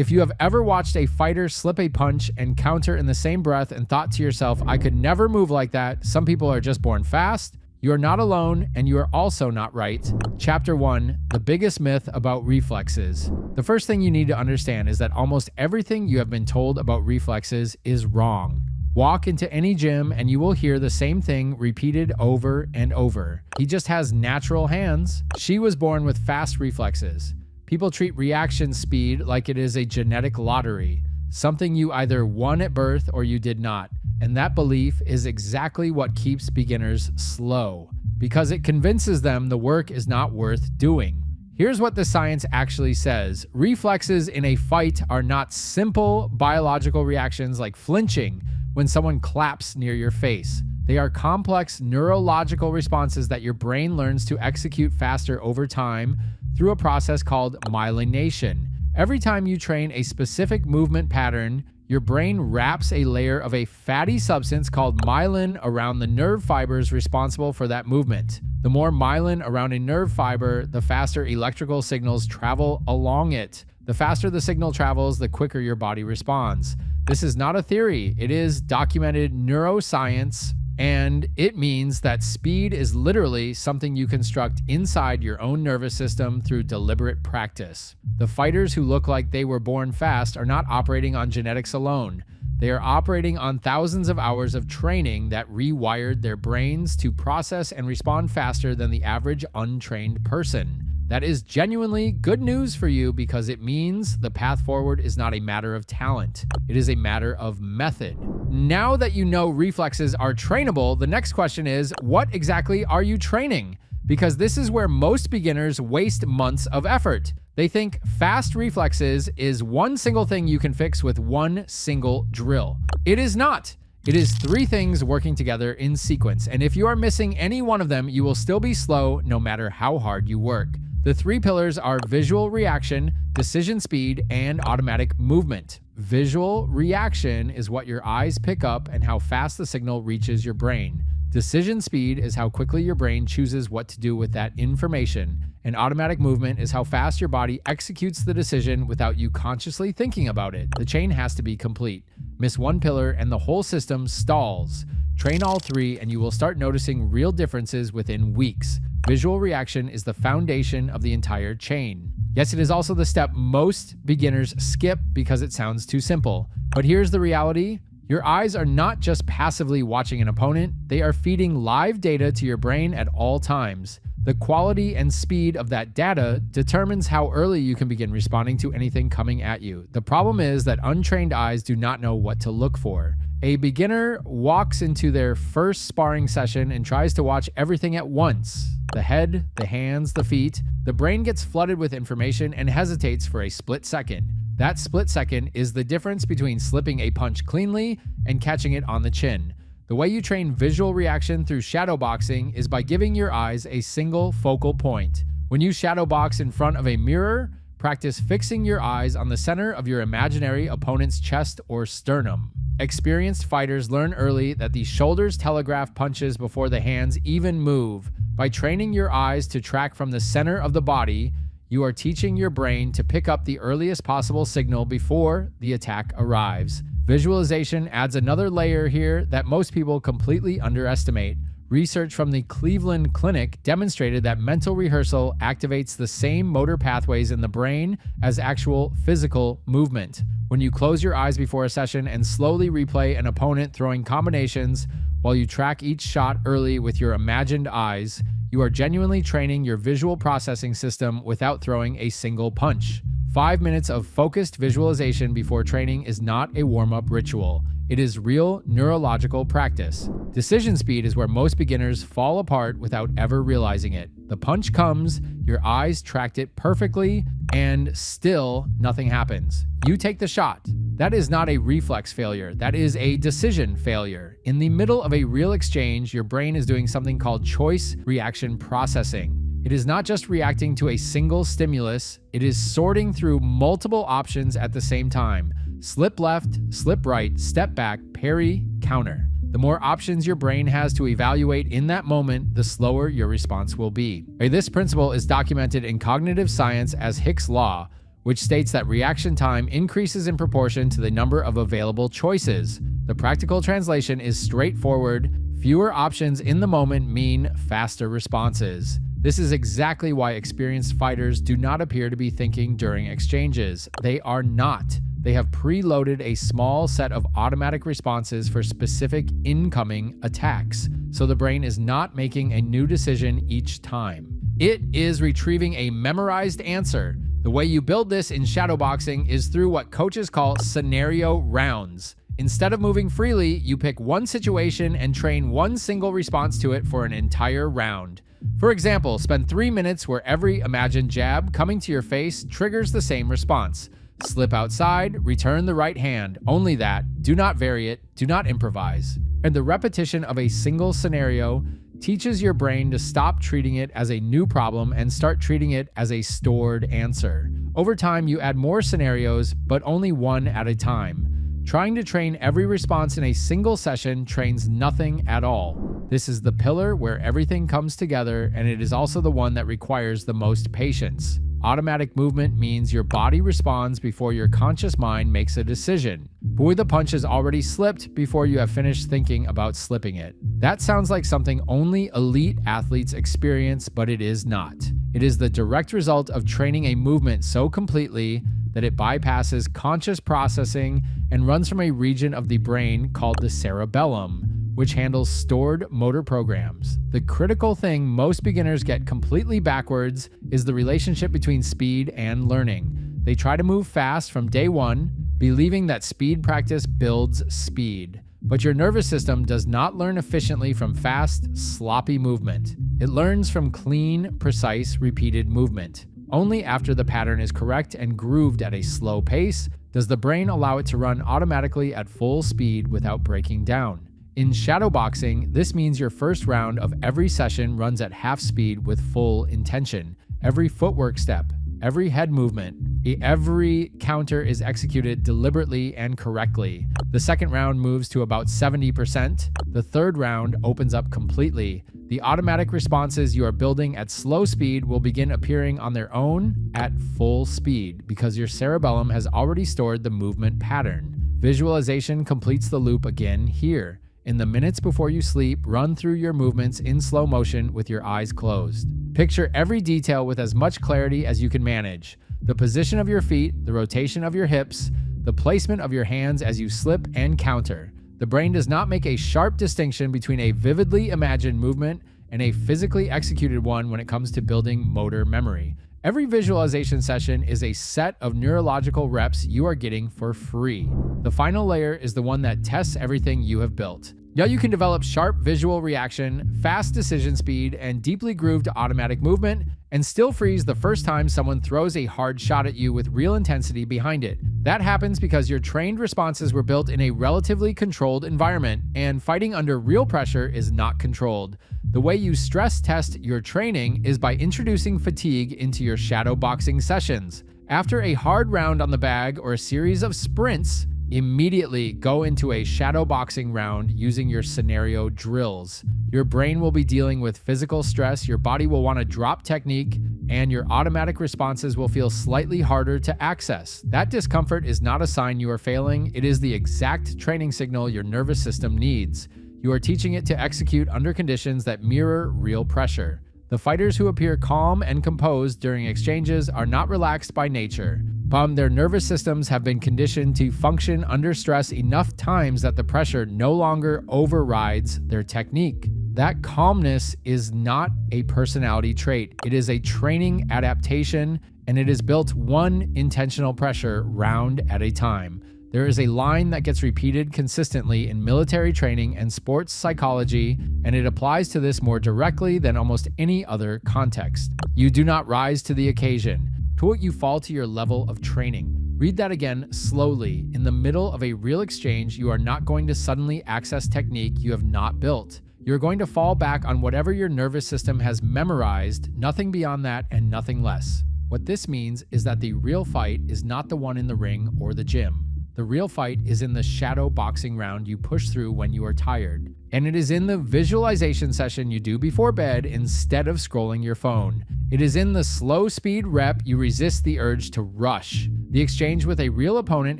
If you have ever watched a fighter slip a punch and counter in the same breath and thought to yourself, I could never move like that, some people are just born fast, you are not alone, and you are also not right. Chapter 1, the biggest myth about reflexes. The first thing you need to understand is that almost everything you have been told about reflexes is wrong. Walk into any gym and you will hear the same thing repeated over and over. He just has natural hands. She was born with fast reflexes. People treat reaction speed like it is a genetic lottery, something you either won at birth or you did not. And that belief is exactly what keeps beginners slow, because it convinces them the work is not worth doing. Here's what the science actually says. Reflexes in a fight are not simple biological reactions like flinching when someone claps near your face. They are complex neurological responses that your brain learns to execute faster over time through a process called myelination. Every time you train a specific movement pattern, your brain wraps a layer of a fatty substance called myelin around the nerve fibers responsible for that movement. The more myelin around a nerve fiber, the faster electrical signals travel along it. The faster the signal travels, the quicker your body responds. This is not a theory. It is documented neuroscience, and it means that speed is literally something you construct inside your own nervous system through deliberate practice. The fighters who look like they were born fast are not operating on genetics alone. They are operating on thousands of hours of training that rewired their brains to process and respond faster than the average untrained person. That is genuinely good news for you because it means the path forward is not a matter of talent. It is a matter of method. Now that you know reflexes are trainable, the next question is, what exactly are you training? Because this is where most beginners waste months of effort. They think fast reflexes is one single thing you can fix with one single drill. It is not. It is three things working together in sequence, and if you are missing any one of them, you will still be slow no matter how hard you work. The three pillars are visual reaction, decision speed, and automatic movement. Visual reaction is what your eyes pick up and how fast the signal reaches your brain. Decision speed is how quickly your brain chooses what to do with that information. And automatic movement is how fast your body executes the decision without you consciously thinking about it. The chain has to be complete. Miss one pillar and the whole system stalls. Train all three and you will start noticing real differences within weeks. Visual reaction is the foundation of the entire chain. Yes, it is also the step most beginners skip because it sounds too simple. But here's the reality. Your eyes are not just passively watching an opponent, they are feeding live data to your brain at all times. The quality and speed of that data determines how early you can begin responding to anything coming at you. The problem is that untrained eyes do not know what to look for. A beginner walks into their first sparring session and tries to watch everything at once. The head, the hands, the feet. The brain gets flooded with information and hesitates for a split second. That split second is the difference between slipping a punch cleanly and catching it on the chin. The way you train visual reaction through shadow boxing is by giving your eyes a single focal point. When you shadow box in front of a mirror, practice fixing your eyes on the center of your imaginary opponent's chest or sternum. Experienced fighters learn early that the shoulders telegraph punches before the hands even move. By training your eyes to track from the center of the body, you are teaching your brain to pick up the earliest possible signal before the attack arrives. Visualization adds another layer here that most people completely underestimate. Research from the Cleveland Clinic demonstrated that mental rehearsal activates the same motor pathways in the brain as actual physical movement. When you close your eyes before a session and slowly replay an opponent throwing combinations while you track each shot early with your imagined eyes, you are genuinely training your visual processing system without throwing a single punch. 5 minutes of focused visualization before training is not a warm-up ritual. It is real neurological practice. Decision speed is where most beginners fall apart without ever realizing it. The punch comes, your eyes tracked it perfectly, and still nothing happens. You take the shot. That is not a reflex failure. That is a decision failure. In the middle of a real exchange, your brain is doing something called choice reaction processing. It is not just reacting to a single stimulus, it is sorting through multiple options at the same time. Slip left, slip right, step back, parry, counter. The more options your brain has to evaluate in that moment, the slower your response will be. This principle is documented in cognitive science as Hicks' law, which states that reaction time increases in proportion to the number of available choices. The practical translation is straightforward. Fewer options in the moment mean faster responses. This is exactly why experienced fighters do not appear to be thinking during exchanges. They are not. They have preloaded a small set of automatic responses for specific incoming attacks, so the brain is not making a new decision each time. It is retrieving a memorized answer. The way you build this in shadowboxing is through what coaches call scenario rounds. Instead of moving freely, you pick one situation and train one single response to it for an entire round. For example, spend 3 minutes where every imagined jab coming to your face triggers the same response. Slip outside, return the right hand. Only that. Do not vary it. Do not improvise. And the repetition of a single scenario teaches your brain to stop treating it as a new problem and start treating it as a stored answer. Over time, you add more scenarios, but only one at a time. Trying to train every response in a single session trains nothing at all. This is the pillar where everything comes together, and it is also the one that requires the most patience. Automatic movement means your body responds before your conscious mind makes a decision. Boy, the punch has already slipped before you have finished thinking about slipping it. That sounds like something only elite athletes experience, but it is not. It is the direct result of training a movement so completely that it bypasses conscious processing and runs from a region of the brain called the cerebellum, which handles stored motor programs. The critical thing most beginners get completely backwards is the relationship between speed and learning. They try to move fast from day one, believing that speed practice builds speed. But your nervous system does not learn efficiently from fast, sloppy movement. It learns from clean, precise, repeated movement. Only after the pattern is correct and grooved at a slow pace does the brain allow it to run automatically at full speed without breaking down. In shadowboxing, this means your first round of every session runs at half speed with full intention. Every footwork step, every head movement, every counter is executed deliberately and correctly. The second round moves to about 70%. The third round opens up completely. The automatic responses you are building at slow speed will begin appearing on their own at full speed because your cerebellum has already stored the movement pattern. Visualization completes the loop again here. In the minutes before you sleep, run through your movements in slow motion with your eyes closed. Picture every detail with as much clarity as you can manage. The position of your feet, the rotation of your hips, the placement of your hands as you slip and counter. The brain does not make a sharp distinction between a vividly imagined movement and a physically executed one when it comes to building motor memory. Every visualization session is a set of neurological reps you are getting for free. The final layer is the one that tests everything you have built. Now you can develop sharp visual reaction, fast decision speed, and deeply grooved automatic movement, and still freeze the first time someone throws a hard shot at you with real intensity behind it. That happens because your trained responses were built in a relatively controlled environment, and fighting under real pressure is not controlled. The way you stress test your training is by introducing fatigue into your shadow boxing sessions. After a hard round on the bag or a series of sprints, immediately go into a shadow boxing round using your scenario drills. Your brain will be dealing with physical stress, your body will want to drop technique, and your automatic responses will feel slightly harder to access. That discomfort is not a sign you are failing, it is the exact training signal your nervous system needs. You are teaching it to execute under conditions that mirror real pressure. The fighters who appear calm and composed during exchanges are not relaxed by nature. Their nervous systems have been conditioned to function under stress enough times that the pressure no longer overrides their technique. That calmness is not a personality trait. It is a training adaptation, and it is built one intentional pressure round at a time. There is a line that gets repeated consistently in military training and sports psychology, and it applies to this more directly than almost any other context. You do not rise to the occasion. To it you fall to your level of training. Read that again slowly. In the middle of a real exchange, you are not going to suddenly access technique you have not built. You're going to fall back on whatever your nervous system has memorized, nothing beyond that and nothing less. What this means is that the real fight is not the one in the ring or the gym. The real fight is in the shadow boxing round you push through when you are tired. And it is in the visualization session you do before bed instead of scrolling your phone. It is in the slow speed rep you resist the urge to rush. The exchange with a real opponent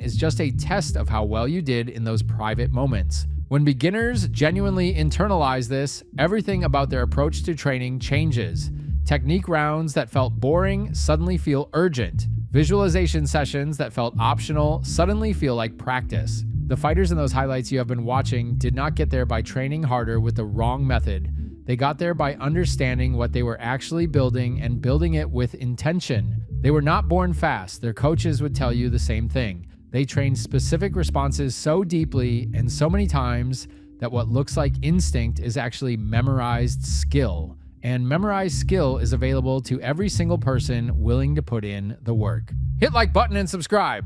is just a test of how well you did in those private moments. When beginners genuinely internalize this, everything about their approach to training changes. Technique rounds that felt boring suddenly feel urgent. Visualization sessions that felt optional suddenly feel like practice. The fighters in those highlights you have been watching did not get there by training harder with the wrong method. They got there by understanding what they were actually building and building it with intention. They were not born fast. Their coaches would tell you the same thing. They trained specific responses so deeply and so many times that what looks like instinct is actually memorized skill. And memorized skill is available to every single person willing to put in the work. Hit like button and subscribe.